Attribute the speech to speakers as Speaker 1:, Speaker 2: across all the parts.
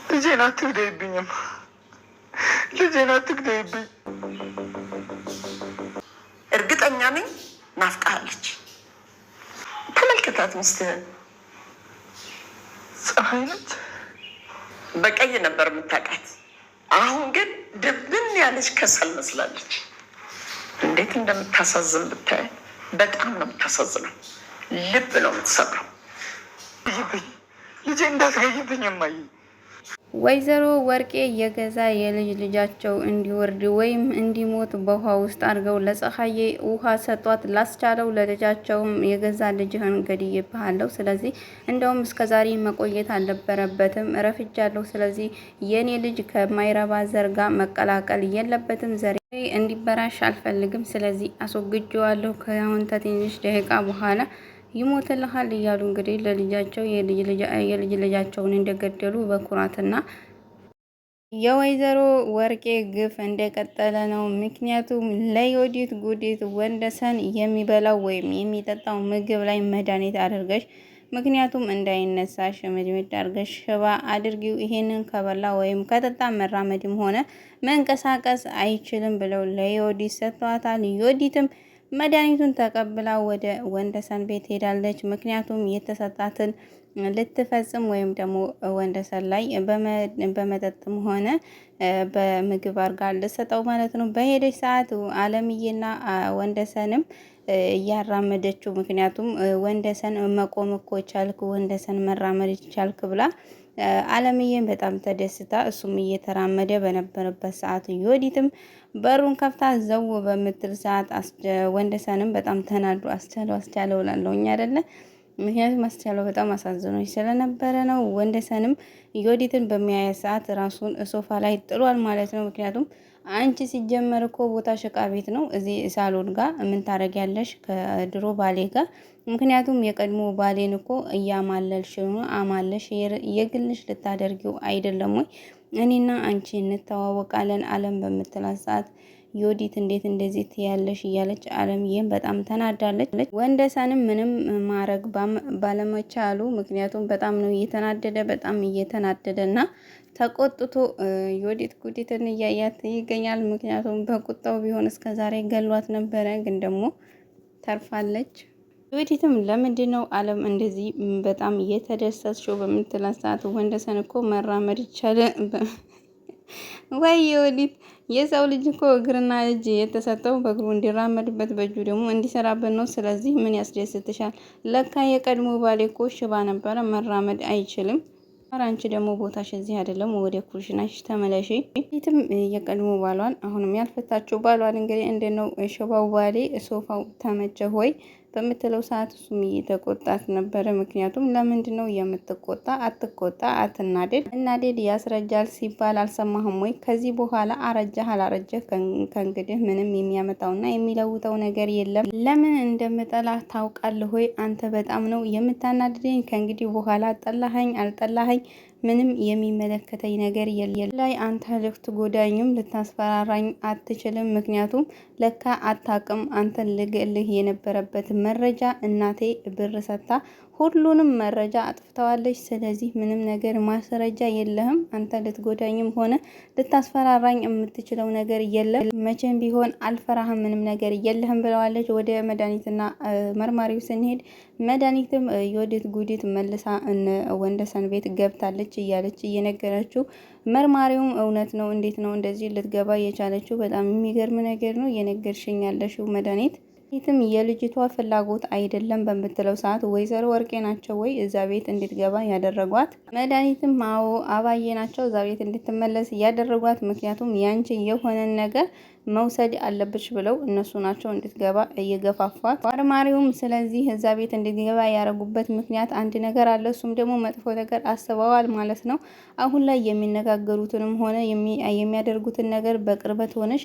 Speaker 1: ልጄን አትግደይብኝም፣ ልጄን አትግደይብኝ። እርግጠኛ ነኝ ናፍቃለች። ተመልከታት ሚስትህን። ፀሐይ ነች። በቀይ ነበር የምታውቃት፣ አሁን ግን ድብን ያለች ከሰል መስላለች። እንዴት እንደምታሳዝን ብታይ። በጣም ነው የምታሳዝነው። ልብ ነው የምትሰብረው። ልጄ እንዳትገይብኝ እማዬ።
Speaker 2: ወይዘሮ ወርቄ የገዛ የልጅ ልጃቸው እንዲወርድ ወይም እንዲሞት በውሃ ውስጥ አድርገው ለፀሐዬ ውሃ ሰጧት። ላስቻለው ለልጃቸውም የገዛ ልጅህን ገድዬብሃለሁ፣ ስለዚህ እንደውም እስከዛሬ መቆየት አልነበረበትም፣ ረፍጃለሁ። ስለዚህ የኔ ልጅ ከማይረባ ዘር ጋር መቀላቀል የለበትም፣ ዘሬ እንዲበራሽ አልፈልግም፣ ስለዚህ አስወግጄዋለሁ። ከአሁን ከትንሽ ደቂቃ በኋላ ይሞትልሃል እያሉ እንግዲህ ለልጃቸው የልጅ ልጃቸውን እንደገደሉ በኩራትና የወይዘሮ ወርቄ ግፍ እንደቀጠለ ነው። ምክንያቱም ለዮዲት ጉዲት ወንደሰን የሚበላው ወይም የሚጠጣው ምግብ ላይ መድኃኒት አድርገሽ፣ ምክንያቱም እንዳይነሳ ሽምድምድ አድርገሽ ሽባ አድርጊው። ይሄንን ከበላ ወይም ከጠጣ መራመድም ሆነ መንቀሳቀስ አይችልም ብለው ለዮዲት ሰጥቷታል። ዮዲትም መድኃኒቱን ተቀብላ ወደ ወንደሰን ቤት ሄዳለች። ምክንያቱም የተሰጣትን ልትፈጽም ወይም ደግሞ ወንደሰን ላይ በመጠጥም ሆነ በምግብ አርጋ ልሰጠው ማለት ነው። በሄደች ሰዓት አለምዬና ወንደሰንም እያራመደችው፣ ምክንያቱም ወንደሰን መቆም እኮ ቻልክ፣ ወንደሰን መራመድ ቻልክ ብላ አለምዬን በጣም ተደስታ እሱም እየተራመደ በነበረበት ሰዓት ዮዲትም በሩን ከፍታ ዘው በምትል ሰዓት ወንደሰንም በጣም ተናዱ። አስቻለው ላለውኝ አይደለ? ምክንያቱም አስቻለው በጣም አሳዝኖኝ ስለነበረ ነው። ወንደሰንም ዮዲትን በሚያየ ሰዓት ራሱን ሶፋ ላይ ጥሏል ማለት ነው። ምክንያቱም አንቺ ሲጀመር እኮ ቦታ ሸቃ ቤት ነው፣ እዚህ ሳሎን ጋር ምን ታረጊያለሽ ከድሮ ባሌ ጋር? ምክንያቱም የቀድሞ ባሌን እኮ እያማለልሽ ነው፣ አማለሽ የግልሽ ልታደርጊው አይደለም ወይ? እኔና አንቺ እንተዋወቃለን አለም በምትላት ሰዓት ዮዲት እንዴት እንደዚህ ትያለሽ እያለች አለምዬም በጣም ተናዳለች። ወንደሰንም ምንም ማረግ ባለመቻሉ፣ ምክንያቱም በጣም ነው እየተናደደና ተቆጥቶ ዮዲት ጉዲትን እያያት ይገኛል። ምክንያቱም በቁጣው ቢሆን እስከዛሬ ገሏት ነበረ፣ ግን ደግሞ ተርፋለች። ዮዲትም ለምንድን ነው አለም እንደዚህ በጣም እየተደሰትሽው በምትላት ሰዓት ወንደሰን እኮ መራመድ ይቻለ ወይ ዮዲት፣ የሰው ልጅ እኮ እግርና እጅ የተሰጠው በእግሩ እንዲራመድበት በእጁ ደግሞ እንዲሰራበት ነው። ስለዚህ ምን ያስደስትሻል? ለካ የቀድሞ ባሌ እኮ ሽባ ነበረ፣ መራመድ አይችልም። አንቺ ደግሞ ቦታሽ እዚህ አይደለም፣ ወደ ኩሽናሽ ተመለሺ። ዮዲትም የቀድሞ ባሏን አሁንም ያልፈታችው ባሏን እንግዲህ እንዴት ነው ሽባው ባሌ ሶፋው ተመቸ ሆይ በምትለው ሰዓት እሱም እየተቆጣት ነበረ። ምክንያቱም ለምንድን ነው የምትቆጣ? አትቆጣ፣ አትናደድ። እናደድ ያስረጃል ሲባል አልሰማህም ወይ? ከዚህ በኋላ አረጃህ አላረጀህ ከእንግዲህ ምንም የሚያመጣውና የሚለውጠው ነገር የለም። ለምን እንደምጠላህ ታውቃለህ ሆይ? አንተ በጣም ነው የምታናድደኝ። ከእንግዲህ በኋላ ጠላኸኝ አልጠላኸኝ ምንም የሚመለከተኝ ነገር የለም። ላይ አንተ ልትጎዳኝም ልታስፈራራኝ አትችልም። ምክንያቱም ለካ አታቅም። አንተን ልገልህ የነበረበት መረጃ እናቴ ብር ሰጥታ ሁሉንም መረጃ አጥፍተዋለች። ስለዚህ ምንም ነገር ማስረጃ የለህም። አንተ ልትጎዳኝም ሆነ ልታስፈራራኝ የምትችለው ነገር የለም። መቼም ቢሆን አልፈራህም፣ ምንም ነገር የለህም ብለዋለች። ወደ መድኃኒትና መርማሪው ስንሄድ መድኃኒትም ዮዲት ጉዲት መልሳ ወንደሰን ቤት ገብታለች እያለች እየነገረችው፣ መርማሪውም እውነት ነው፣ እንዴት ነው እንደዚህ ልትገባ የቻለችው? በጣም የሚገርም ነገር ነው እየነገርሽኝ ያለሽው መድኃኒት ይትም የልጅቷ ፍላጎት አይደለም በምትለው ሰዓት ወይዘሮ ወርቄ ናቸው ወይ እዛ ቤት እንድትገባ ያደረጓት? መድኃኒትም አዎ አባዬ ናቸው እዛ ቤት እንድትመለስ ያደረጓት። ምክንያቱም ያንቺ የሆነን ነገር መውሰድ አለብሽ ብለው እነሱ ናቸው እንድትገባ እየገፋፏት። መርማሪውም ስለዚህ እዛ ቤት እንድትገባ ያደረጉበት ምክንያት አንድ ነገር አለ። እሱም ደግሞ መጥፎ ነገር አስበዋል ማለት ነው። አሁን ላይ የሚነጋገሩትንም ሆነ የሚያደርጉትን ነገር በቅርበት ሆነሽ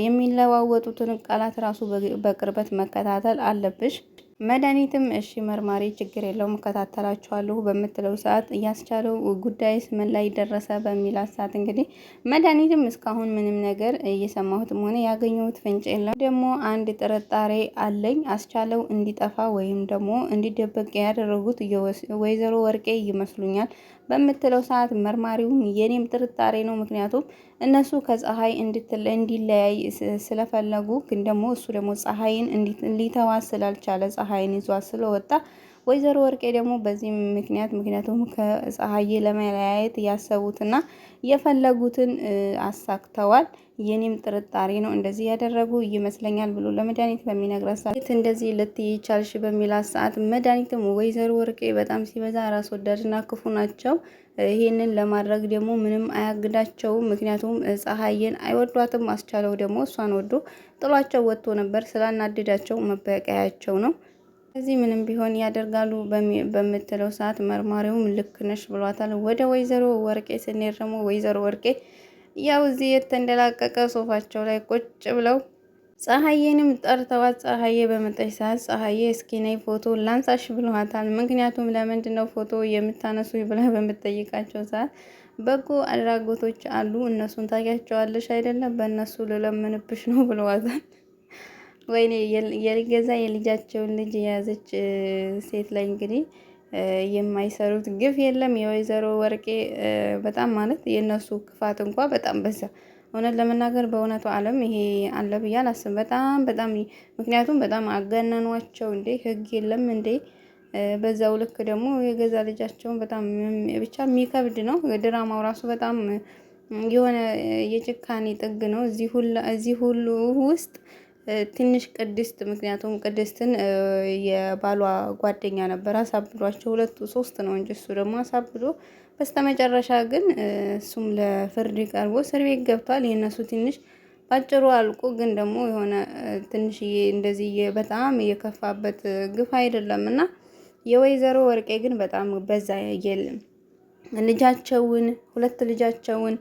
Speaker 2: የሚለዋወጡትን ቃላት ራሱ በቅርበት መከታተል አለብሽ። መድኃኒትም እሺ መርማሪ ችግር የለውም እከታተላችኋለሁ በምትለው ሰዓት እያስቻለው ጉዳይስ ምን ላይ ደረሰ በሚላት ሰዓት እንግዲህ መድኃኒትም እስካሁን ምንም ነገር እየሰማሁትም ሆነ ያገኘሁት ፍንጭ የለም። ደግሞ አንድ ጥርጣሬ አለኝ። አስቻለው እንዲጠፋ ወይም ደግሞ እንዲደበቅ ያደረጉት ወይዘሮ ወርቄ ይመስሉኛል። በምትለው ሰዓት መርማሪውም የኔም ጥርጣሬ ነው፣ ምክንያቱም እነሱ ከፀሐይ እንዲለያይ ስለፈለጉ፣ ግን ደግሞ እሱ ደግሞ ፀሐይን ሊተዋት ስላልቻለ ፀሐይን ይዟት ስለወጣ ወይዘሮ ወርቄ ደግሞ በዚህ ምክንያቱም ከፀሐይ ለመለያየት ያሰቡትና የፈለጉትን አሳክተዋል። የኔም ጥርጣሬ ነው እንደዚህ ያደረጉ ይመስለኛል ብሎ ለመድኃኒት በሚነግራት ሰዓት እንደዚህ ልትይ ቻልሽ በሚላት ሰዓት መድኃኒትም ወይዘሮ ወርቄ በጣም ሲበዛ ራስ ወዳድና ክፉ ናቸው። ይሄንን ለማድረግ ደግሞ ምንም አያግዳቸውም። ምክንያቱም ፀሐይን አይወዷትም። አስቻለው ደግሞ እሷን ወዶ ጥሏቸው ወጥቶ ነበር። ስላናደዳቸው መበቀያቸው ነው። እዚህ ምንም ቢሆን ያደርጋሉ በምትለው ሰዓት መርማሪውም ልክ ነሽ ብሏታል። ወደ ወይዘሮ ወርቄ ስንሄድ ደግሞ ወይዘሮ ወርቄ ያው እዚህ የተንደላቀቀ ሶፋቸው ላይ ቁጭ ብለው ፀሐዬንም ጠርተዋት ፀሐዬ በመጣች ሰዓት ፀሐዬ እስኪ ነይ ፎቶ ላንሳሽ ብለዋታል። ምክንያቱም ለምንድን ነው ፎቶ የምታነሱ ብላ በምትጠይቃቸው ሰዓት በጎ አድራጎቶች አሉ እነሱን ታውቂያቸዋለሽ አይደለም፣ በእነሱ ልለምንብሽ ነው ብለዋታል። ወይኔ የገዛ የልጃቸውን ልጅ የያዘች ሴት ላይ እንግዲህ የማይሰሩት ግፍ የለም። የወይዘሮ ወርቄ በጣም ማለት የእነሱ ክፋት እንኳ በጣም በዛ። እውነት ለመናገር በእውነቱ ዓለም ይሄ አለ ብዬ አላስብም። በጣም ምክንያቱም በጣም አገነኗቸው እንዴ! ህግ የለም እንዴ! በዛው ልክ ደግሞ የገዛ ልጃቸውን በጣም ብቻ የሚከብድ ነው። ድራማው ራሱ በጣም የሆነ የጭካኔ ጥግ ነው። እዚህ ሁሉ ውስጥ ትንሽ ቅድስት፣ ምክንያቱም ቅድስትን የባሏ ጓደኛ ነበር አሳብዷቸው፣ ሁለቱ ሶስት ነው እንጂ እሱ ደግሞ አሳብዶ በስተመጨረሻ ግን እሱም ለፍርድ ቀርቦ እስር ቤት ገብቷል። የእነሱ ትንሽ ባጭሩ አልቆ ግን ደግሞ የሆነ ትንሽዬ እንደዚህ በጣም የከፋበት ግፍ አይደለም እና የወይዘሮ ወርቄ ግን በጣም በዛ። የለም ሁለት ልጃቸውን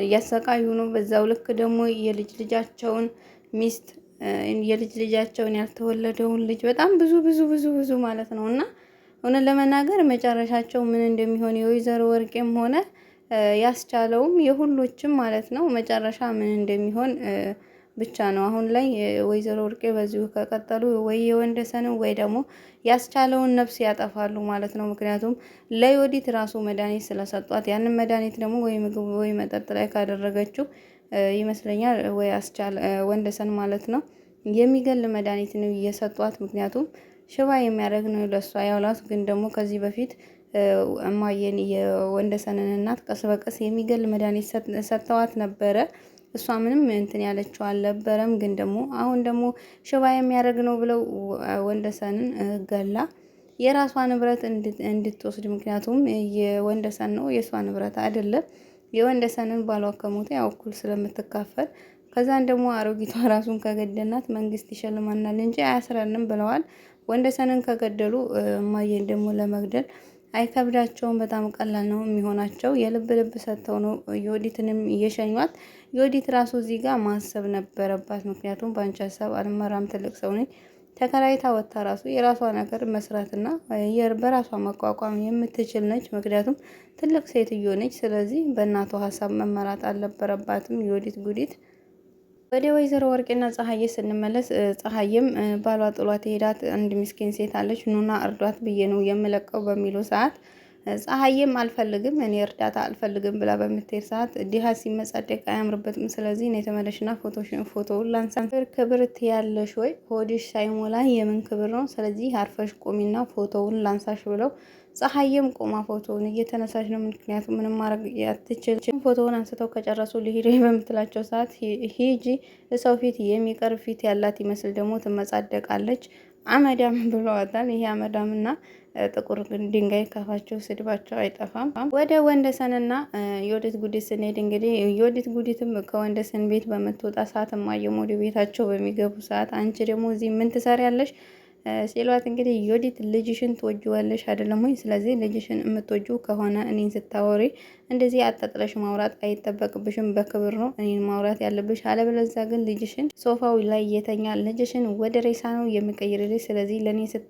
Speaker 2: እያሰቃዩ ነው። በዛው ልክ ደግሞ የልጅ ልጃቸውን ሚስት የልጅ ልጃቸውን ያልተወለደውን ልጅ በጣም ብዙ ማለት ነው። እና እውነት ለመናገር መጨረሻቸው ምን እንደሚሆን የወይዘሮ ወርቄም ሆነ ያስቻለውም የሁሎችም ማለት ነው መጨረሻ ምን እንደሚሆን ብቻ ነው። አሁን ላይ ወይዘሮ ወርቄ በዚሁ ከቀጠሉ ወይ የወንደሰንን ወይ ደግሞ ያስቻለውን ነፍስ ያጠፋሉ ማለት ነው። ምክንያቱም ለዮዲት ራሱ መድኃኒት ስለሰጧት ያንን መድኃኒት ደግሞ ወይ ምግብ ወይ መጠጥ ላይ ካደረገችው ይመስለኛል ወይ ወንደሰን ማለት ነው የሚገል መድኃኒት ነው እየሰጧት። ምክንያቱም ሽባ የሚያደርግ ነው ለሷ ያውላት። ግን ደግሞ ከዚህ በፊት እማየን የወንደሰንን እናት ቀስ በቀስ የሚገል መድኃኒት ሰጥተዋት ነበረ። እሷ ምንም እንትን ያለችው አልነበረም። ግን ደግሞ አሁን ደግሞ ሽባ የሚያደርግ ነው ብለው ወንደሰንን ገላ የራሷ ንብረት እንድትወስድ፣ ምክንያቱም የወንደሰን ነው የእሷ ንብረት አይደለም። የወንደሰንን ባሏ ከሞተ ያው እኩል ስለምትካፈል፣ ከዛን ደግሞ አሮጊቷ ራሱን ከገደልናት መንግስት ይሸልማናል እንጂ አያስረንም ብለዋል። ወንደሰንን ከገደሉ እማዬን ደግሞ ለመግደል አይከብዳቸውም። በጣም ቀላል ነው የሚሆናቸው። የልብ ሰጥተው ነው ዮዲትንም እየሸኟት። ዮዲት ራሱ እዚህ ጋር ማሰብ ነበረባት። ምክንያቱም በአንቺ ሀሳብ አልመራም፣ ትልቅ ሰው ነኝ፣ ተከራይታ ወጥታ ራሱ የራሷ ነገር መስራትና በራሷ መቋቋም የምትችል ነች። ምክንያቱም ትልቅ ሴትዮ ነች። ስለዚህ በእናቷ ሀሳብ መመራት አልነበረባትም ዮዲት ጉዲት። ወደ ወይዘሮ ወርቄና ፀሐዬ ስንመለስ ፀሐዬም ባሏ ጥሏት ሄዳት አንድ ምስኪን ሴት አለች፣ ኑና እርዷት ብዬ ነው የምለቀው በሚሉ ሰዓት ፀሐዬም አልፈልግም እኔ እርዳታ አልፈልግም ብላ በምትሄድ ሰዓት ዲሃ ሲመጻደቅ አያምርበትም። ስለዚህ ነው የተመለሽና ፎቶውን ላንሳ። ክብር ትያለሽ ወይ? ሆድሽ ሳይሞላ የምን ክብር ነው? ስለዚህ አርፈሽ ቆሚና ፎቶውን ላንሳሽ ብለው ፀሐዬም ቆማ ፎቶውን እየተነሳች ነው። ምክንያቱም ምንም ማድረግ አትችልም። ፎቶውን አንስተው ከጨረሱ ሊሄዱ በምትላቸው ሰዓት ሂጂ፣ ሰው ፊት የሚቀርብ ፊት ያላት ይመስል ደግሞ ትመጻደቃለች። አመዳም ብለዋታል። ይሄ አመዳምና ጥቁር ድንጋይ ካፋቸው ስድባቸው አይጠፋም። ወደ ወንደሰንና ዮዲት ጉዲት ስንሄድ እንግዲህ ዮዲት ጉዲትም ከወንደሰን ቤት በምትወጣ ሰዓት እማየም ወደ ቤታቸው በሚገቡ ሰዓት አንቺ ደግሞ እዚህ ምን ትሰሪያለሽ ሲሏት እንግዲህ ዮዲት ልጅሽን ትወጂዋለሽ አይደለም ወይ? ስለዚህ ልጅሽን የምትወጂው ከሆነ እኔን ስታወሪ እንደዚህ አጣጥለሽ ማውራት አይጠበቅብሽም። በክብር ነው እኔን ማውራት ያለብሽ። አለበለዚያ ግን ልጅሽን ሶፋው ላይ የተኛ ልጅሽን ወደ ሬሳ ነው የምቀይርልሽ። ስለዚህ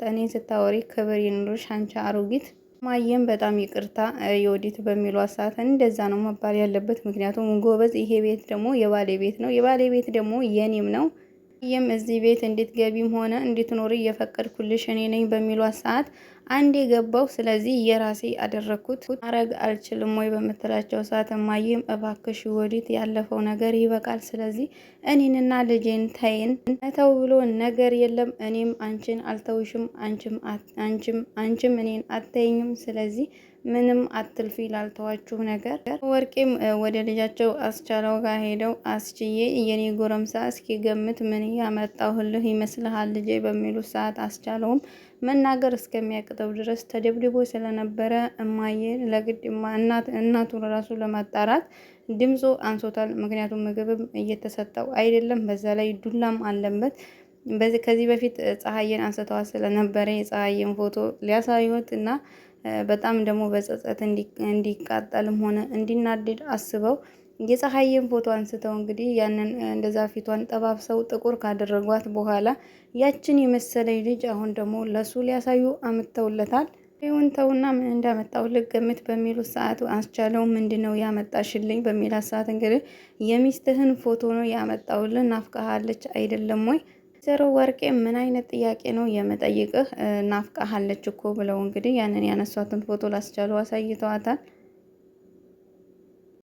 Speaker 2: እኔን ስታወሪ ክብር ይኑርሽ አንቺ አሮጊት። ማየም በጣም ይቅርታ ዮዲት በሚሏት ሰዓት እንደዛ ነው መባል ያለበት። ምክንያቱም ጎበዝ፣ ይሄ ቤት ደግሞ የባሌ ቤት ነው፣ የባሌ ቤት ደግሞ የኔም ነው። ይህም እዚህ ቤት እንድትገቢም ሆነ እንድትኖሪ እየፈቀድኩልሽ እኔ ነኝ በሚሏት ሰዓት አንድ የገባው ስለዚህ የራሴ አደረኩት ማድረግ አልችልም ወይ በምትላቸው ሰዓት እማዬም እባክሽ ወዲት ያለፈው ነገር ይበቃል፣ ስለዚህ እኔንና ልጄን ተይን፣ ተው ብሎ ነገር የለም። እኔም አንቺን አልተውሽም፣ አንቺም እኔን አትተይኝም። ስለዚህ ምንም አትልፊ ላልተዋችሁ ነገር። ወርቄም ወደ ልጃቸው አስቻለው ጋር ሄደው አስችዬ የኔ ጎረምሳ እስኪ ገምት ምን ያመጣሁልህ ይመስልሃል ልጄ በሚሉት ሰዓት አስቻለውም መናገር እስከሚያቅተው ድረስ ተደብድቦ ስለነበረ እማዬ ለግድ እናቱን ራሱ ለማጣራት ድምፁ አንሶታል። ምክንያቱም ምግብም እየተሰጠው አይደለም፣ በዛ ላይ ዱላም አለበት። ከዚህ በፊት ፀሐይን አንስተዋል ስለነበረ የፀሐይን ፎቶ ሊያሳዩት እና በጣም ደግሞ በጸጸት እንዲቃጠልም ሆነ እንዲናደድ አስበው የፀሐይን ፎቶ አንስተው እንግዲህ ያንን እንደዛ ፊቷን ጠባብሰው ጥቁር ካደረጓት በኋላ ያችን የመሰለኝ ልጅ አሁን ደግሞ ለሱ ሊያሳዩ አምጥተውለታል። ይሁን ተውና ምን እንዳመጣው ልገምት በሚሉት ሰዓት አስቻለው ምንድነው ያመጣሽልኝ በሚላት ሰዓት እንግዲህ የሚስትህን ፎቶ ነው ያመጣውልን፣ ናፍቃሃለች አይደለም ወይ ዘሮ ወርቄ ምን አይነት ጥያቄ ነው የመጠይቅህ? ናፍቃሃለች እኮ ብለው እንግዲህ ያንን ያነሷትን ፎቶ ላስቻሉ አሳይተዋታል።